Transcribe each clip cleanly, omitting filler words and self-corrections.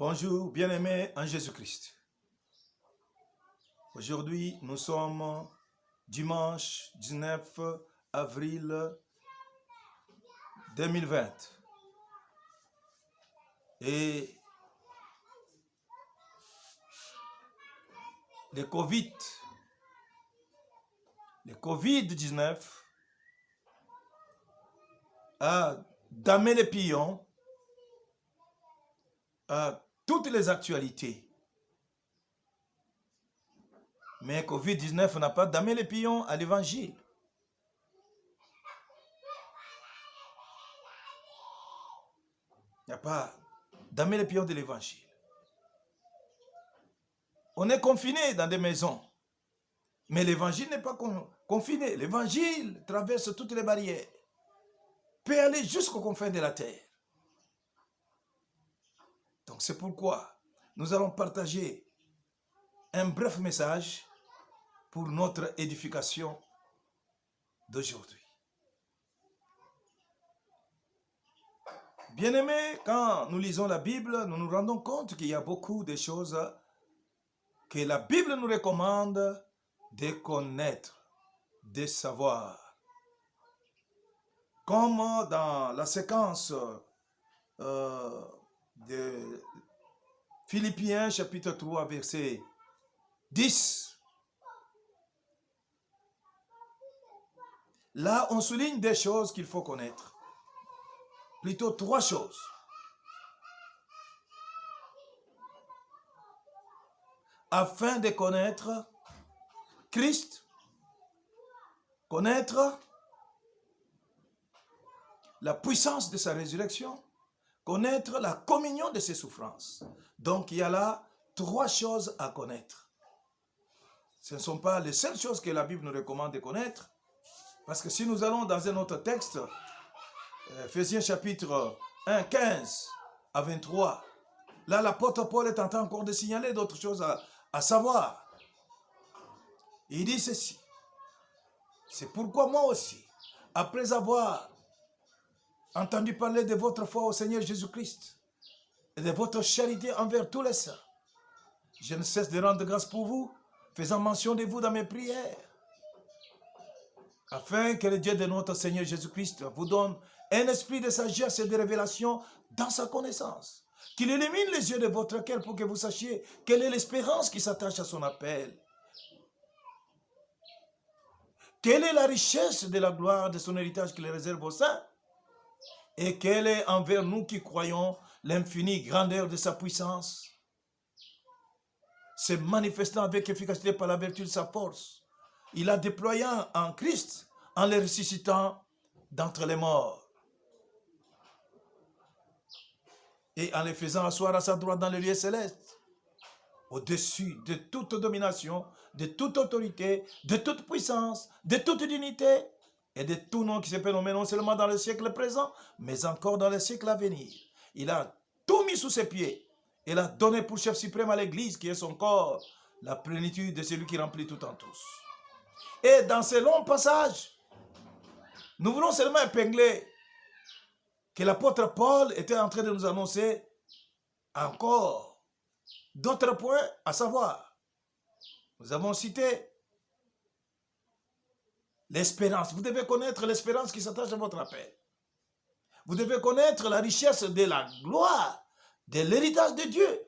Bonjour, bien-aimés en Jésus-Christ. Aujourd'hui, nous sommes dimanche 19 avril 2020. Et le Covid-19 a damé les pions à toutes les actualités. Mais Covid-19 n'a pas damé les pions à l'évangile. Il n'y a pas damé les pions de l'évangile. On est confiné dans des maisons. Mais l'évangile n'est pas confiné. L'évangile traverse toutes les barrières. Peut aller jusqu'aux confins de la terre. Donc c'est pourquoi nous allons partager un bref message pour notre édification d'aujourd'hui. Bien-aimés, quand nous lisons la Bible, nous nous rendons compte qu'il y a beaucoup de choses que la Bible nous recommande de connaître, de savoir. Comme dans la séquence de Philippiens chapitre 3 verset 10. Là, on souligne des choses qu'il faut connaître. Plutôt trois choses. Afin de connaître Christ, connaître la puissance de sa résurrection, connaître la communion de ses souffrances. Donc, il y a là trois choses à connaître. Ce ne sont pas les seules choses que la Bible nous recommande de connaître, parce que si nous allons dans un autre texte, Ephésiens chapitre 1, 15 à 23, là l'apôtre Paul est en train encore de signaler d'autres choses à savoir. Il dit ceci: c'est pourquoi moi aussi, après avoir entendu parler de votre foi au Seigneur Jésus-Christ et de votre charité envers tous les saints, je ne cesse de rendre grâce pour vous, faisant mention de vous dans mes prières, afin que le Dieu de notre Seigneur Jésus-Christ vous donne un esprit de sagesse et de révélation dans sa connaissance, qu'il illumine les yeux de votre cœur pour que vous sachiez quelle est l'espérance qui s'attache à son appel, quelle est la richesse de la gloire de son héritage qu'il réserve aux saints, et quelle est envers nous qui croyons l'infinie grandeur de sa puissance, se manifestant avec efficacité par la vertu de sa force. Il a déployé en Christ en le ressuscitant d'entre les morts et en les faisant asseoir à sa droite dans les lieux célestes, au-dessus de toute domination, de toute autorité, de toute puissance, de toute dignité et de tout nom qui se peut nommer non seulement dans le siècle présent, mais encore dans le siècle à venir. Il a tout mis sous ses pieds. Il a donné pour chef suprême à l'Église, qui est son corps, la plénitude de celui qui remplit tout en tous. Et dans ces longs passages, nous voulons seulement épingler que l'apôtre Paul était en train de nous annoncer encore d'autres points à savoir. Nous avons cité l'espérance. Vous devez connaître l'espérance qui s'attache à votre appel. Vous devez connaître la richesse de la gloire, de l'héritage de Dieu.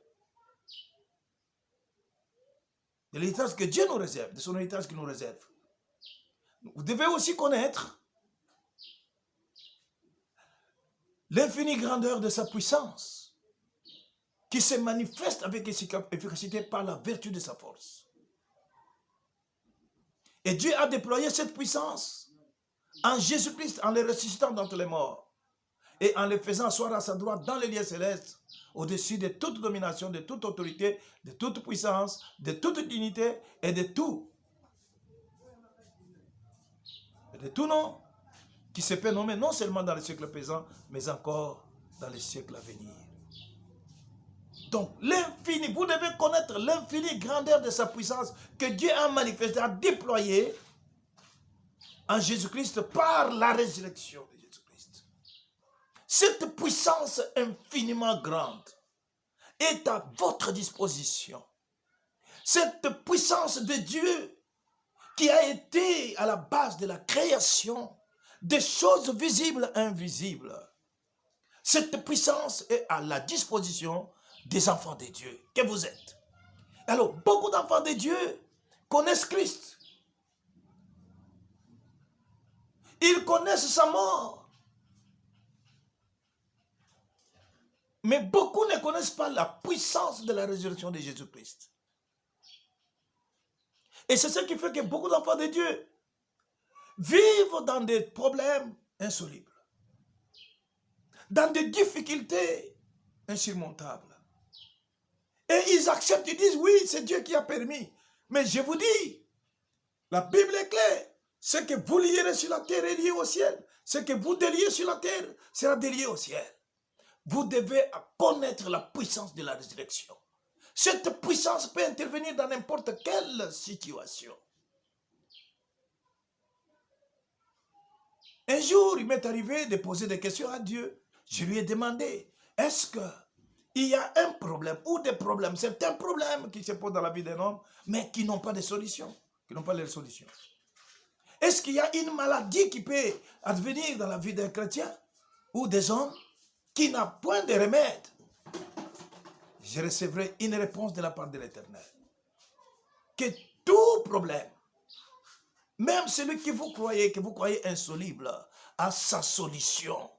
De l'héritage que Dieu nous réserve, de son héritage qu'il nous réserve. Vous devez aussi connaître l'infinie grandeur de sa puissance, qui se manifeste avec efficacité par la vertu de sa force. Et Dieu a déployé cette puissance en Jésus-Christ, en le ressuscitant d'entre les morts et en le faisant asseoir à sa droite dans les lieux célestes, au-dessus de toute domination, de toute autorité, de toute puissance, de toute dignité et de tout nom qui se peut nommer non seulement dans le siècle présent, mais encore dans le siècle à venir. Donc, l'infini, vous devez connaître l'infinie grandeur de sa puissance que Dieu a manifestée, a déployée en Jésus-Christ par la résurrection de Jésus-Christ. Cette puissance infiniment grande est à votre disposition. Cette puissance de Dieu qui a été à la base de la création des choses visibles et invisibles. Cette puissance est à la disposition des enfants de Dieu que vous êtes. Alors, beaucoup d'enfants de Dieu connaissent Christ. Ils connaissent sa mort. Mais beaucoup ne connaissent pas la puissance de la résurrection de Jésus-Christ. Et c'est ce qui fait que beaucoup d'enfants de Dieu vivent dans des problèmes insolubles, dans des difficultés insurmontables. Et ils acceptent, ils disent, oui, c'est Dieu qui a permis. Mais je vous dis, la Bible est claire. Ce que vous lierez sur la terre est lié au ciel. Ce que vous déliez sur la terre sera délié au ciel. Vous devez connaître la puissance de la résurrection. Cette puissance peut intervenir dans n'importe quelle situation. Un jour, il m'est arrivé de poser des questions à Dieu. Je lui ai demandé, est-ce qu'il y a un problème ou des problèmes, certains problèmes qui se posent dans la vie d'un homme, mais qui n'ont pas de solution, qui n'ont pas de solution. Est-ce qu'il y a une maladie qui peut advenir dans la vie d'un chrétien ou des hommes qui n'a point de remède? Je recevrai une réponse de la part de l'Éternel. Que tout problème, même celui que vous croyez insoluble, a sa solution.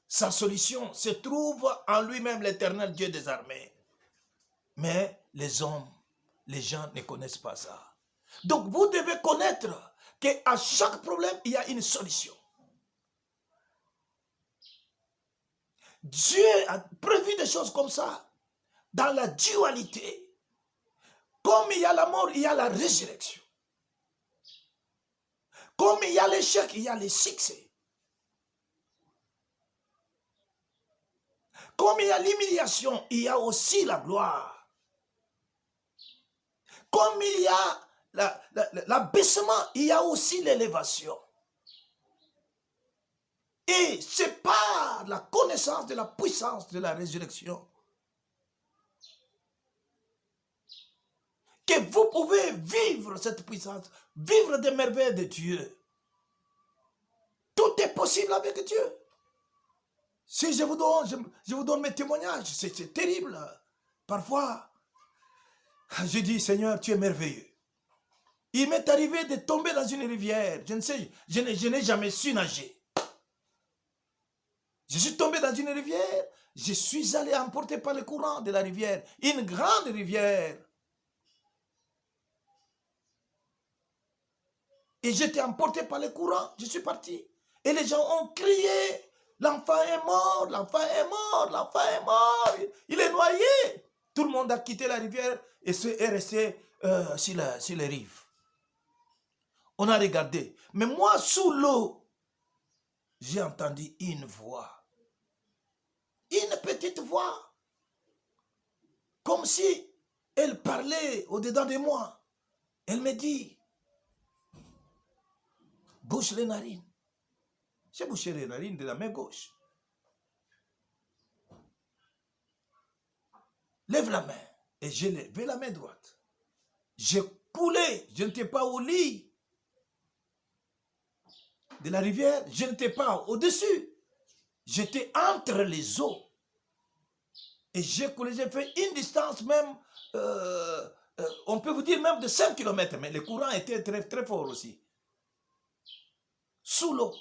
Sa solution se trouve en lui-même, l'Éternel Dieu des armées. Mais les hommes, les gens ne connaissent pas ça. Donc vous devez connaître qu'à chaque problème, il y a une solution. Dieu a prévu des choses comme ça, dans la dualité. Comme il y a la mort, il y a la résurrection. Comme il y a l'échec, il y a le succès. Comme il y a l'humiliation, il y a aussi la gloire. Comme il y a l'abaissement, il y a aussi l'élévation. Et c'est par la connaissance de la puissance de la résurrection que vous pouvez vivre cette puissance, vivre des merveilles de Dieu. Tout est possible avec Dieu. Si je vous donne mes témoignages, c'est terrible. Parfois, je dis, Seigneur, tu es merveilleux. Il m'est arrivé de tomber dans une rivière. Je n'ai jamais su nager. Je suis tombé dans une rivière. Je suis allé emporté par le courant de la rivière. Une grande rivière. Et j'étais emporté par le courant. Je suis parti. Et les gens ont crié. L'enfant est mort, l'enfant est mort, l'enfant est mort. Il est noyé. Tout le monde a quitté la rivière et est resté sur les rives. On a regardé. Mais moi, sous l'eau, j'ai entendu une voix. Une petite voix. Comme si elle parlait au-dedans de moi. Elle me dit, bouche les narines. J'ai bouché les narines de la main gauche. Lève la main. Et j'ai levé la main droite. J'ai coulé. Je n'étais pas au lit de la rivière. Je n'étais pas au-dessus. J'étais entre les eaux. Et j'ai coulé. J'ai fait une distance même, on peut vous dire même de 5 km. Mais le courant était très, très fort aussi. Sous l'eau.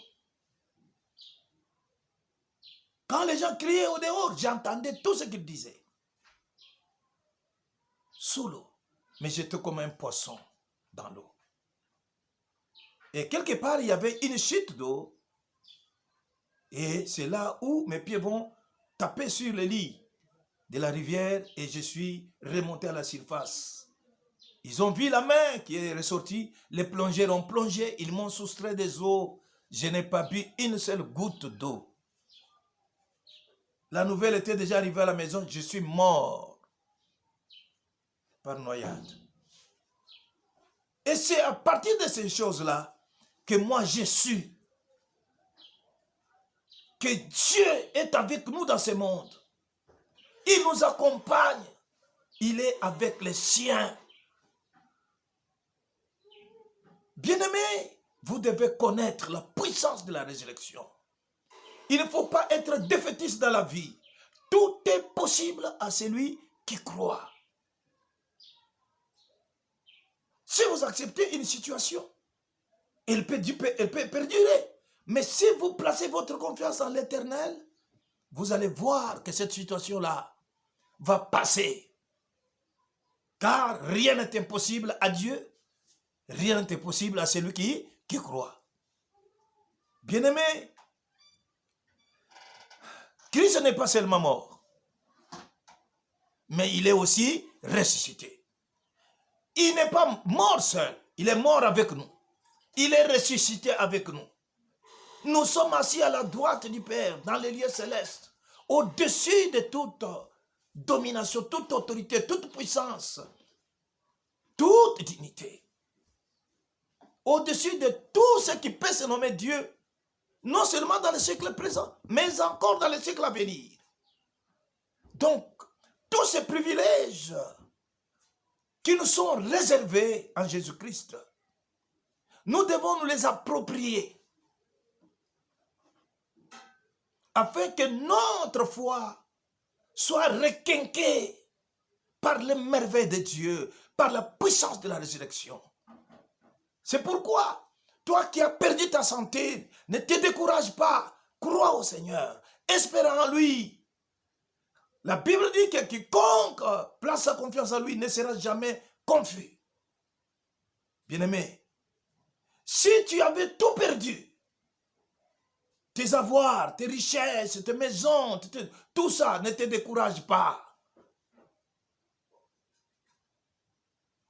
Quand les gens criaient au dehors, j'entendais tout ce qu'ils disaient. Sous l'eau. Mais j'étais comme un poisson dans l'eau. Et quelque part, il y avait une chute d'eau. Et c'est là où mes pieds vont taper sur le lit de la rivière et je suis remonté à la surface. Ils ont vu la main qui est ressortie. Les plongeurs ont plongé. Ils m'ont soustrait des eaux. Je n'ai pas bu une seule goutte d'eau. La nouvelle était déjà arrivée à la maison. Je suis mort par noyade. Et c'est à partir de ces choses-là que moi j'ai su que Dieu est avec nous dans ce monde. Il nous accompagne. Il est avec les siens. Bien-aimés, vous devez connaître la puissance de la résurrection. Il ne faut pas être défaitiste dans la vie. Tout est possible à celui qui croit. Si vous acceptez une situation, elle peut perdurer. Mais si vous placez votre confiance en l'Éternel, vous allez voir que cette situation-là va passer. Car rien n'est impossible à Dieu, rien n'est impossible à celui qui croit. Bien-aimé, Christ n'est pas seulement mort, mais il est aussi ressuscité. Il n'est pas mort seul, il est mort avec nous. Il est ressuscité avec nous. Nous sommes assis à la droite du Père, dans les lieux célestes, au-dessus de toute domination, toute autorité, toute puissance, toute dignité. Au-dessus de tout ce qui peut se nommer Dieu, non seulement dans le siècle présent, mais encore dans le siècle à venir. Donc, tous ces privilèges qui nous sont réservés en Jésus-Christ, nous devons nous les approprier afin que notre foi soit requinquée par les merveilles de Dieu, par la puissance de la résurrection. C'est pourquoi, toi qui as perdu ta santé, ne te décourage pas, crois au Seigneur, espère en lui. La Bible dit que quiconque place sa confiance en lui ne sera jamais confus. Bien-aimé, si tu avais tout perdu, tes avoirs, tes richesses, tes maisons, tout ça, ne te décourage pas.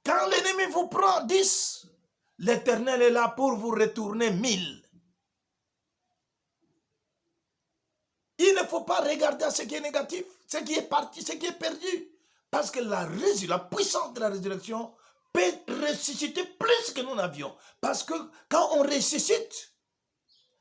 Quand l'ennemi vous prend 10, l'Éternel est là pour vous retourner 1000. Il ne faut pas regarder à ce qui est négatif, ce qui est parti, ce qui est perdu. Parce que la puissance de la résurrection peut ressusciter plus que nous n'avions. Parce que quand on ressuscite,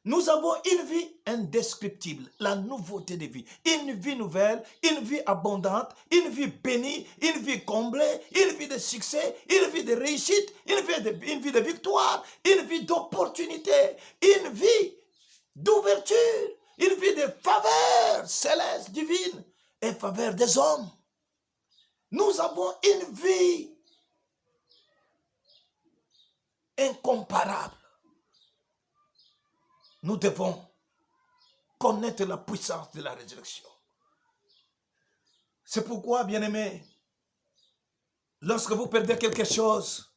nous avons une vie indescriptible, la nouveauté de vie, une vie nouvelle, une vie abondante, une vie bénie, une vie comblée, une vie de succès, une vie de réussite, une vie de victoire, une vie d'opportunité, une vie d'ouverture, une vie de faveur céleste, divine et faveur des hommes. Nous avons une vie incomparable. Nous devons connaître la puissance de la résurrection. C'est pourquoi, bien-aimés, lorsque vous perdez quelque chose,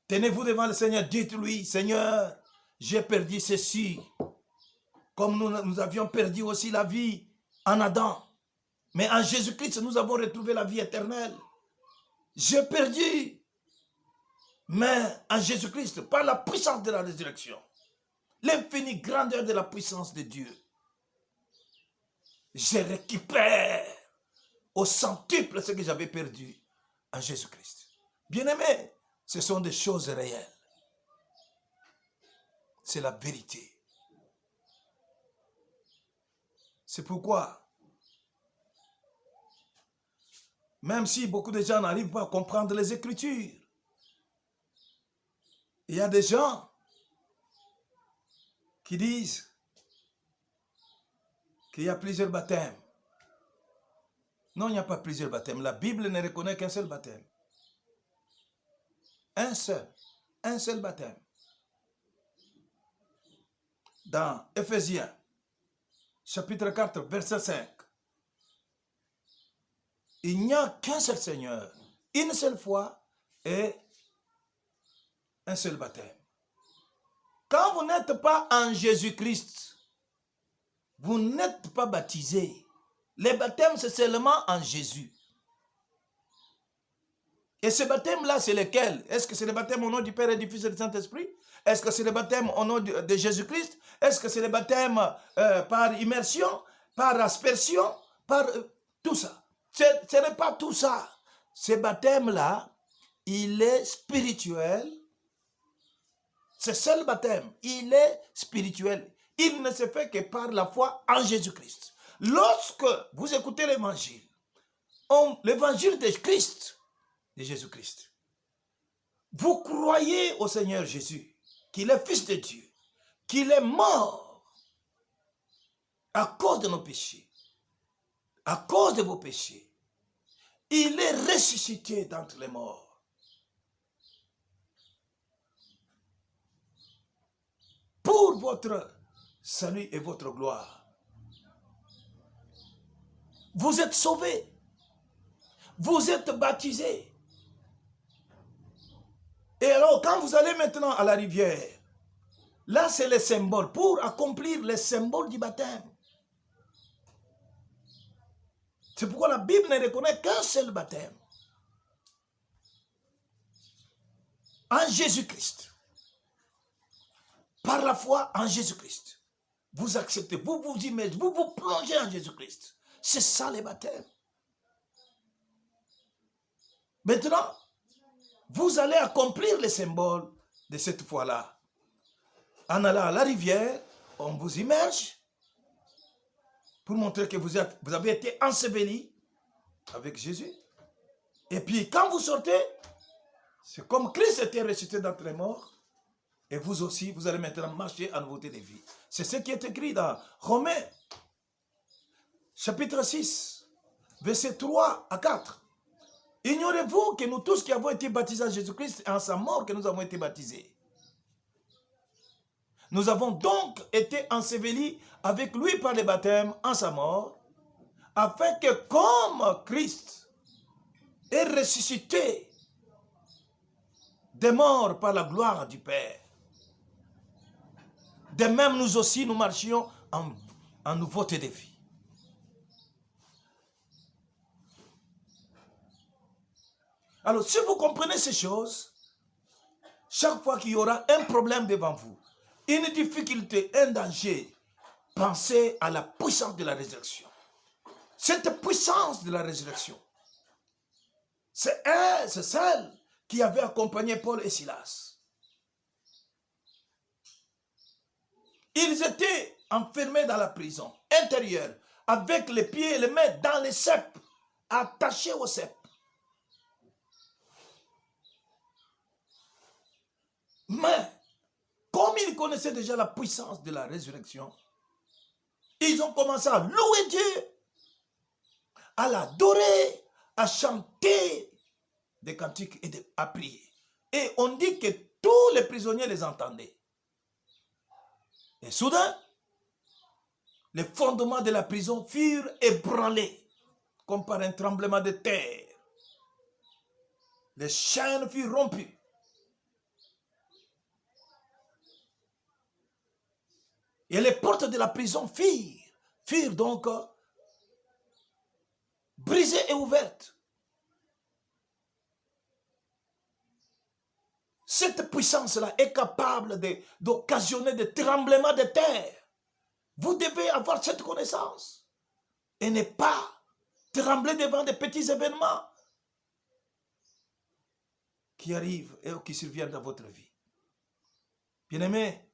tenez-vous devant le Seigneur, dites-lui, Seigneur, j'ai perdu ceci, comme nous avions perdu aussi la vie en Adam. Mais en Jésus-Christ, nous avons retrouvé la vie éternelle. J'ai perdu, mais en Jésus-Christ, par la puissance de la résurrection, l'infinie grandeur de la puissance de Dieu, je récupère au centuple ce que j'avais perdu en Jésus-Christ. Bien-aimés, ce sont des choses réelles. C'est la vérité. C'est pourquoi, même si beaucoup de gens n'arrivent pas à comprendre les Écritures, il y a des gens qui disent qu'il y a plusieurs baptêmes. Non, il n'y a pas plusieurs baptêmes. La Bible ne reconnaît qu'un seul baptême. Un seul baptême. Dans Éphésiens, chapitre 4, verset 5, il n'y a qu'un seul Seigneur, une seule foi et un seul baptême. Quand vous n'êtes pas en Jésus-Christ, vous n'êtes pas baptisé. Le baptême, c'est seulement en Jésus. Et ce baptême-là, c'est lequel? Est-ce que c'est le baptême au nom du Père et du Fils et du Saint-Esprit? Est-ce que c'est le baptême au nom de Jésus-Christ? Est-ce que c'est le baptême par immersion, par aspersion, par tout ça? Ce n'est pas tout ça. Ce baptême-là, il est spirituel. Ce seul baptême, il est spirituel. Il ne se fait que par la foi en Jésus-Christ. lorsque vous écoutez l'évangile, l'évangile de Christ, de Jésus-Christ, vous croyez au Seigneur Jésus, qu'il est Fils de Dieu, qu'il est mort à cause de nos péchés, à cause de vos péchés. Il est ressuscité d'entre les morts. Pour votre salut et votre gloire. Vous êtes sauvés. Vous êtes baptisés. Et alors, quand vous allez maintenant à la rivière, là, c'est les symboles, pour accomplir les symboles du baptême. C'est pourquoi la Bible ne reconnaît qu'un seul baptême. En Jésus-Christ. Par la foi en Jésus-Christ. Vous acceptez, vous vous immergez, vous vous plongez en Jésus-Christ. C'est ça les baptêmes. Maintenant, vous allez accomplir les symboles de cette foi-là. En allant à la rivière, on vous immerge pour montrer que vous avez été ensevelis avec Jésus. Et puis, quand vous sortez, c'est comme Christ était ressuscité d'entre les morts. Et vous aussi, vous allez maintenant marcher en nouveauté de vie. C'est ce qui est écrit dans Romains, chapitre 6, versets 3 à 4. Ignorez-vous que nous tous qui avons été baptisés en Jésus-Christ et en sa mort, que nous avons été baptisés. Nous avons donc été ensevelis avec lui par le baptême en sa mort, afin que comme Christ est ressuscité des morts par la gloire du Père, de même nous aussi nous marchions en nouveauté de vie. Alors, si vous comprenez ces choses, chaque fois qu'il y aura un problème devant vous, une difficulté, un danger, pensez à la puissance de la résurrection. Cette puissance de la résurrection, c'est celle qui avait accompagné Paul et Silas. Ils étaient enfermés dans la prison intérieure, avec les pieds et les mains dans les ceps, attachés aux ceps. Mais, comme ils connaissaient déjà la puissance de la résurrection, ils ont commencé à louer Dieu, à l'adorer, à chanter des cantiques et à prier. Et on dit que tous les prisonniers les entendaient. Et soudain, les fondements de la prison furent ébranlés, comme par un tremblement de terre. Les chaînes furent rompues. Et les portes de la prison furent donc brisées et ouvertes. Cette puissance-là est capable d'occasionner des tremblements de terre. Vous devez avoir cette connaissance et ne pas trembler devant des petits événements qui arrivent et qui surviennent dans votre vie. Bien-aimés,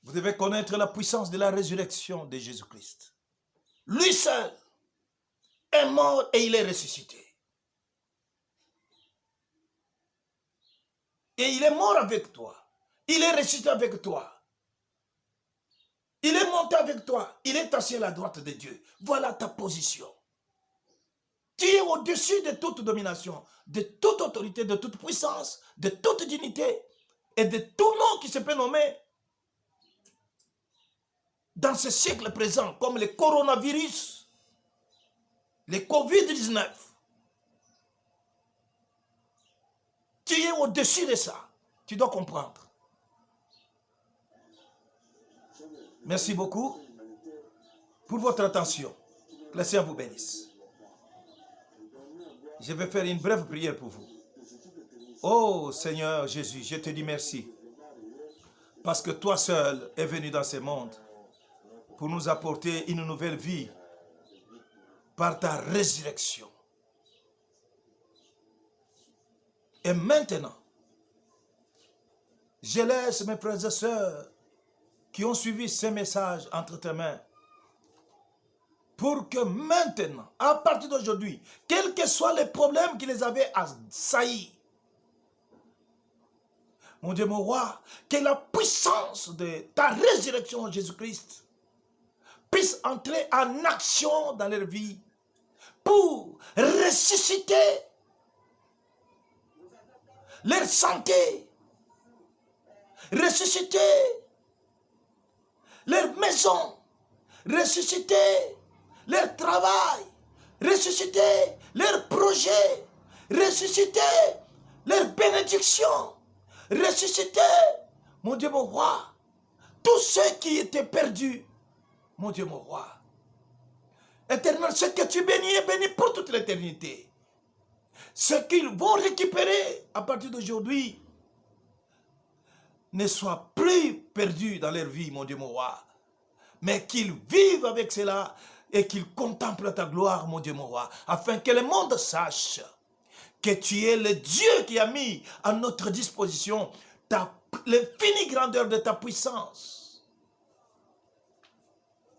vous devez connaître la puissance de la résurrection de Jésus-Christ. Lui seul est mort et il est ressuscité. Et il est mort avec toi. Il est ressuscité avec toi. Il est monté avec toi. Il est assis à la droite de Dieu. Voilà ta position. Tu es au-dessus de toute domination, de toute autorité, de toute puissance, de toute dignité et de tout nom qui se peut nommer dans ce siècle présent, comme le coronavirus, le Covid-19. Tu es au-dessus de ça. Tu dois comprendre. Merci beaucoup pour votre attention. Que le Seigneur vous bénisse. Je vais faire une brève prière pour vous. Oh Seigneur Jésus, je te dis merci. Parce que toi seul es venu dans ce monde pour nous apporter une nouvelle vie par ta résurrection. Et maintenant, je laisse mes frères et sœurs qui ont suivi ces messages entre tes mains, pour que maintenant, à partir d'aujourd'hui, quels que soient les problèmes qui les avaient assaillis, mon Dieu, mon roi, que la puissance de ta résurrection en Jésus-Christ puisse entrer en action dans leur vie pour ressusciter leur santé, ressusciter leur maison, ressusciter leur travail, ressusciter leur projet, ressusciter leur bénédiction, ressusciter, mon Dieu, mon roi, tous ceux qui étaient perdus, mon Dieu, mon roi. Éternel, ce que tu bénis est béni pour toute l'éternité. Ce qu'ils vont récupérer à partir d'aujourd'hui ne soit plus perdu dans leur vie, mon Dieu, mon roi, mais qu'ils vivent avec cela et qu'ils contemplent ta gloire, mon Dieu, mon roi, afin que le monde sache que tu es le Dieu qui a mis à notre disposition l'infinie grandeur de ta puissance,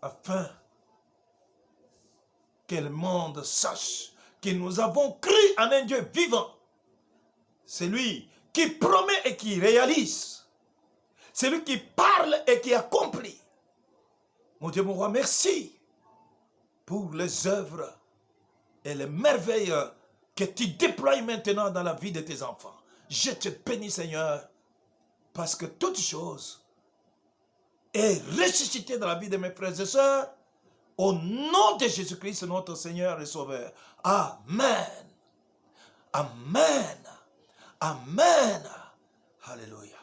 afin que le monde sache que nous avons cru en un Dieu vivant, celui qui promet et qui réalise, celui qui parle et qui accomplit. Mon Dieu, mon roi, merci pour les œuvres et les merveilles que tu déploies maintenant dans la vie de tes enfants. Je te bénis, Seigneur, parce que toute chose est ressuscitée dans la vie de mes frères et sœurs, au nom de Jésus-Christ, notre Seigneur et Sauveur. Amen. Amen. Amen. Alléluia.